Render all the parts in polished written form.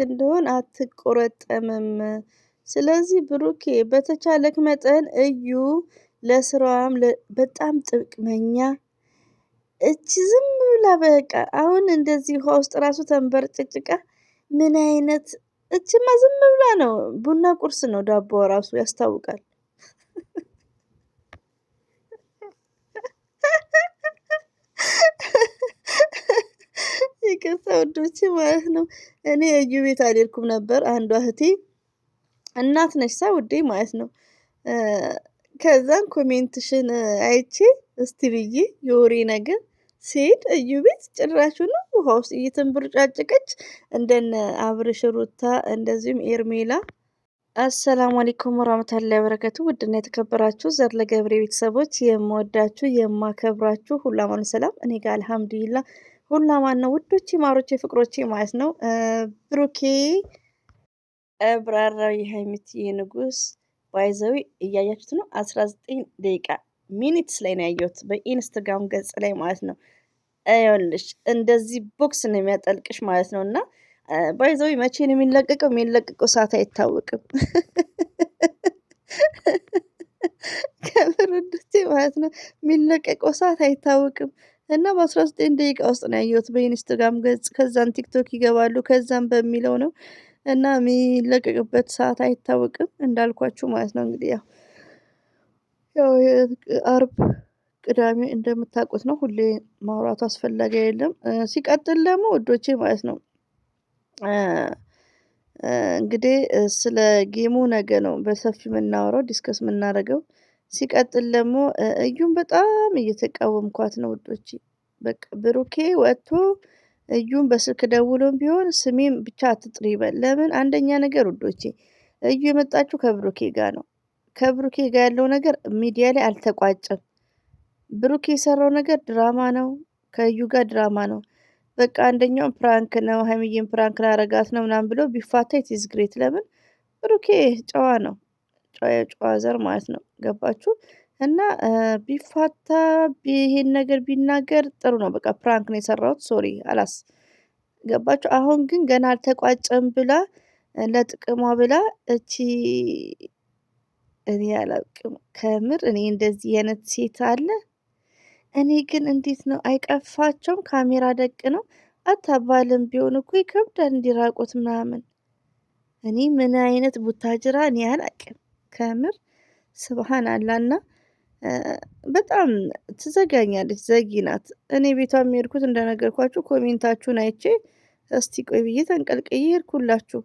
እንደሆን አትቆረጠምም። ስለዚህ ብሩኬ በተቻለክ መጠን እዩ ለስራዋም በጣም ጥቅመኛ እቺ ዝም ብላ በቃ አሁን እንደዚህ ውሃ ውስጥ ራሱ ተንበርጭጭቃ ምን አይነት እችማ ዝም ብላ ነው። ቡና ቁርስ ነው ዳቦ ራሱ ያስታውቃል። ይቅርታ ውዶቼ ማለት ነው። እኔ እዩ ቤት አልሄድኩም ነበር። አንዷ እህቴ እናት ነች ሳ ውዴ ማለት ነው። ከዛን ኮሜንትሽን አይቼ እስቲ ብዬ የወሬ ነገር ሲሄድ እዩ ቤት ጭራሹን ውሃ ውስጥ እየተንቦጫጨቀች እንደነ አብርሽ ሩታ እንደዚሁም ኤርሜላ። አሰላሙ አለይኩም ወራህመቱላሂ ወበረካቱ። ውድና የተከበራችሁ ዘር ለገብሬ ቤተሰቦች የምወዳችሁ የማከብራችሁ ሁሉ አማን ሰላም፣ እኔ ጋር አልሐምዱሊላህ ሁሉ አማን ነው። ውዶቼ ማሮቼ ፍቅሮቼ ማለት ነው። ብሩኬ እብራራው የሀይሚትዬ ንጉስ ባይዘዊ እያያችሁት ነው። 19 ደቂቃ ሚኒትስ ላይ ነው ያየሁት በኢንስታግራም ገጽ ላይ ማለት ነው። አይወልሽ እንደዚህ ቦክስ ነው የሚያጠልቅሽ ማለት ነው። እና ባይዘዊ መቼ ነው የሚለቀቀው? የሚለቀቀው ሰዓት አይታወቅም። ከብርድቴ ማለት ነው የሚለቀቀው ሰዓት አይታወቅም። እና በ19 ደቂቃ ውስጥ ነው ያየሁት በኢንስታግራም ገጽ። ከዛን ቲክቶክ ይገባሉ ከዛም በሚለው ነው እና የሚለቀቅበት ሰዓት አይታወቅም እንዳልኳችሁ ማለት ነው። እንግዲህ ያው አርብ ቅዳሜ እንደምታውቁት ነው። ሁሌ ማውራቱ አስፈላጊ አይደለም። ሲቀጥል ደግሞ ውዶቼ ማለት ነው እንግዲህ ስለ ጌሙ ነገ ነው በሰፊው የምናወራው ዲስከስ የምናደርገው። ሲቀጥል ደግሞ እዩን በጣም እየተቃወምኳት ነው ውዶቼ። በቃ ብሩኬ ወጥቶ እዩን በስልክ ደውሎም ቢሆን ስሜም ብቻ አትጥሪ ይበል። ለምን አንደኛ ነገር ውዶቼ እዩ የመጣችው ከብሩኬ ጋር ነው። ከብሩኬ ጋር ያለው ነገር ሚዲያ ላይ አልተቋጨም። ብሩኬ የሰራው ነገር ድራማ ነው። ከእዩ ጋር ድራማ ነው። በቃ አንደኛው ፕራንክ ነው፣ ሀይሚዬን ፕራንክ ላረጋት ነው ምናምን ብሎ ቢፋታ ኢትዝ ግሬት። ለምን ብሩኬ ጨዋ ነው፣ ጨዋ ዘር ማለት ነው። ገባችሁ? እና ቢፋታ ይሄን ነገር ቢናገር ጥሩ ነው። በቃ ፕራንክ ነው የሰራሁት ሶሪ አላስ ገባችሁ? አሁን ግን ገና አልተቋጨም ብላ ለጥቅሟ ብላ እቺ እኔ አላውቅም ከምር። እኔ እንደዚህ አይነት ሴት አለ። እኔ ግን እንዴት ነው አይቀፋቸውም? ካሜራ ደቅ ነው አታባልም ቢሆን እኮ ይከብዳል እንዲራቆት ምናምን። እኔ ምን አይነት ቡታጅራ እኔ አላውቅም ከምር ስብሃን አላና በጣም ትዘጋኛለች። ዘጊ ናት። እኔ ቤቷ የሚሄድኩት እንደነገርኳችሁ ኮሜንታችሁን አይቼ እስቲ ቆይ ብዬ ተንቀልቅዬ ሄድኩላችሁ።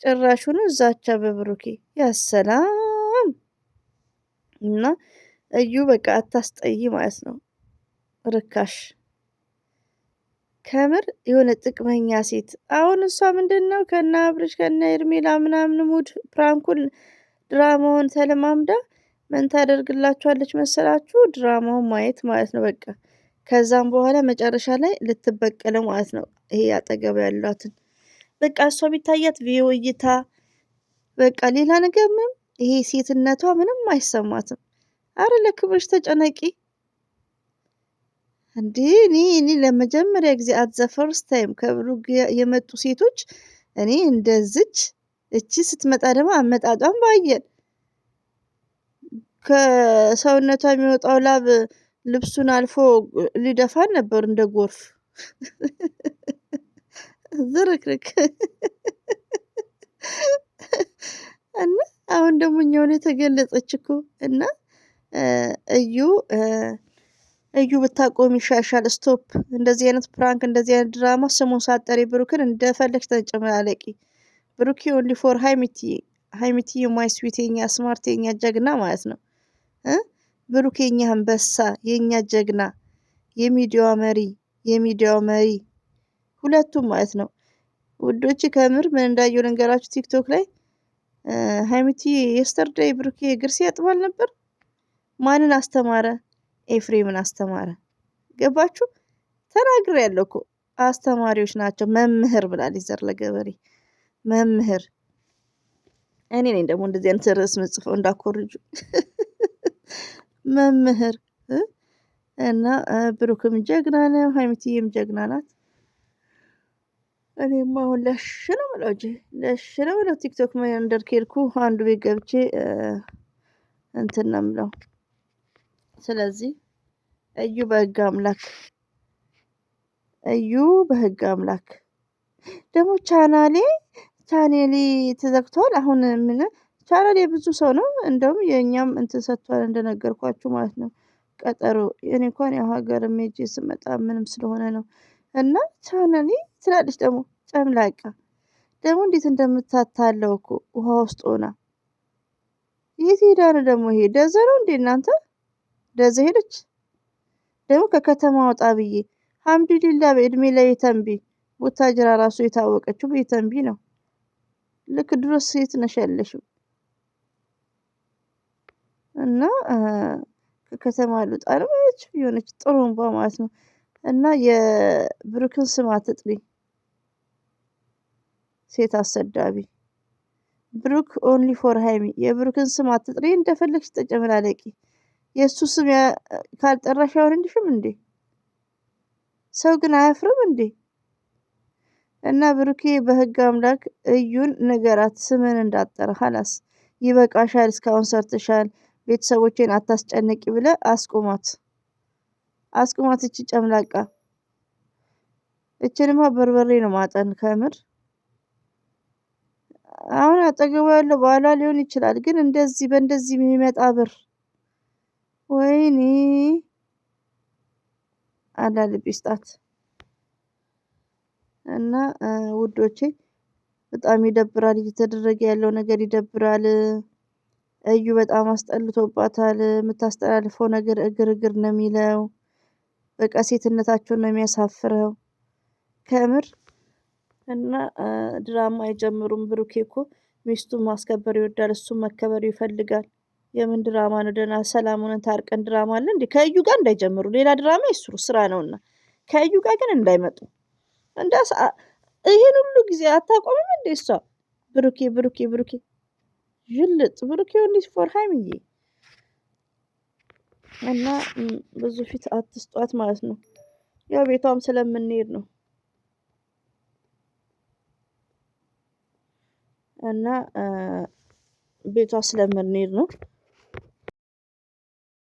ጭራሹን እዛቻ በብሩኬ ያሰላም። እና እዩ በቃ አታስጠይ ማለት ነው። ርካሽ ከምር የሆነ ጥቅመኛ ሴት። አሁን እሷ ምንድነው ከነ አብርሽ ከነ ኤርሜላ ምናምን ሙድ ፕራንኩን ድራማውን ተለማምዳ ምን ታደርግላችኋለች መሰላችሁ? ድራማውን ማየት ማለት ነው በቃ። ከዛም በኋላ መጨረሻ ላይ ልትበቀለው ማለት ነው። ይሄ አጠገብ ያሏትን በቃ እሷ ቢታያት ቪዲዮ እይታ በቃ ሌላ ነገር ምንም ይሄ ሴትነቷ ምንም አይሰማትም። አረ ለክብርሽ ተጨነቂ እንዴ! እኔ ለመጀመሪያ ጊዜ አት ዘ ፈርስት ታይም ከብሩክ የመጡ ሴቶች እኔ እንደዚች እቺ ስትመጣ ደግሞ አመጣጧን ባየን ከሰውነቷ የሚወጣው ላብ ልብሱን አልፎ ሊደፋን ነበር እንደ ጎርፍ ዝርክርክ። እና አሁን ደግሞ እኛውን የተገለጸች እኮ እና እዩ ብታቆም ይሻሻል። ስቶፕ እንደዚህ አይነት ፕራንክ እንደዚህ አይነት ድራማ ስሙን ሳጠሪ ብሩክን እንደፈለግሽ ተጨማለቂ። ብሩክ ኦንሊ ፎር ሃይሚቲ ማይ ስዊት የኛ ስማርት የኛ ጀግና ማለት ነው። ብሩክ የኛ አንበሳ የኛ ጀግና የሚዲያው መሪ ሁለቱም ማለት ነው። ውዶች ከምር ምን እንዳየው ልንገራችሁ። ቲክቶክ ላይ ሃይሚቲ የስተርዴይ ብሩክ እግር ሲያጥባል ነበር። ማንን አስተማረ? ኤፍሬምን አስተማረ። ገባችሁ? ተናግሬያለሁ እኮ አስተማሪዎች ናቸው። መምህር ብላለች ዘር ለገበሬ መምህር። እኔ ነኝ ደግሞ እንደዚህ አይነት ርዕስ ምጽፈው እንዳኮርጁ መምህር። እና ብሩክም ጀግና ነው፣ ሃይሚቲዬም ጀግና ናት። እኔማ አሁን ለሽ ነው የምለው እንጂ ለሽ ነው የምለው ቲክቶክ መንደር ከሄድኩ አንዱ ቤት ገብቼ እንትን ነው የምለው። ስለዚህ እዩ በህግ አምላክ እዩ በህግ አምላክ ደግሞ ቻኔሌ ተዘግቷል። አሁን ምን ቻናሌ ብዙ ሰው ነው እንደውም የኛም እንትን ሰጥቷል እንደነገርኳችሁ ማለት ነው። ቀጠሮ እኔ እንኳን ያው ሀገርም ሄጄ ስመጣ ምንም ስለሆነ ነው። እና ቻናሌ ትላለች ደግሞ ጨምላቃ ደግሞ እንዴት እንደምታታለው እኮ ውሃ ውስጥ ሆና የት ሄዳ ነው ደግሞ ይሄ ደዘ ነው እንዴ እናንተ ደዘ ሄደች። ደግሞ ከከተማ ወጣ ብዬ ሀምዱሊላ በእድሜ ላይ የተንቢ ቡታጅራ ራሱ የታወቀችው በተንቢ ነው። ልክ ድሮስ ሴት ነሽ ያለሽው እና ከከተማ ልውጣ ነው የሆነች ጥሩምባ ማለት ነው። እና የብሩክን ስም አትጥሪ ሴት አሰዳቢ ብሩክ ኦንሊ ፎር ሃይሚ የብሩክን ስም አትጥሪ እንደፈለግሽ ተጨመላለቂ የእሱ ስም ካልጠራሽ አይሆንልሽም እንዴ? ሰው ግን አያፍርም እንዴ? እና ብሩኬ በህግ አምላክ እዩን ንገራት ስምን እንዳጠራ ሀላስ ይበቃሻል፣ እስካሁን ሰርተሻል፣ ቤተሰቦቼን አታስጨንቂ ብለህ አስቁማት። እቺ ጨምላቃ እችንማ በርበሬ ነው ማጠን ከምር። አሁን አጠገቡ ያለው ባሏ ሊሆን ይችላል፣ ግን እንደዚህ በእንደዚህ የሚመጣ ብር ወይኔ አላልብ ይስጣት። እና ውዶቼ በጣም ይደብራል፣ እየተደረገ ያለው ነገር ይደብራል። እዩ በጣም አስጠልቶባታል። የምታስተላልፈው ነገር እግር ነው የሚለው። በቃ ሴትነታቸውን ነው የሚያሳፍረው ከምር። እና ድራማ አይጀምሩም። ብሩኬ እኮ ሚስቱን ማስከበር ይወዳል፣ እሱም መከበር ይፈልጋል። የምን ድራማ ነው? ደህና ሰላም ሆነን ታርቀን ድራማ አለ እንዴ? ከእዩ ጋር እንዳይጀምሩ፣ ሌላ ድራማ ይስሩ፣ ስራ ነውና። ከእዩ ጋር ግን እንዳይመጡ። እንዳስ ይሄን ሁሉ ጊዜ አታቆምም እንዴ እሷ? ብሩኬ ዥልጥ ብሩኬ ኦንሊ ፎር ሃይሚዬ። እና ብዙ ፊት አትስጧት ማለት ነው። ያው ቤቷም ስለምንሄድ ነው። እና ቤቷ ስለምንሄድ ነው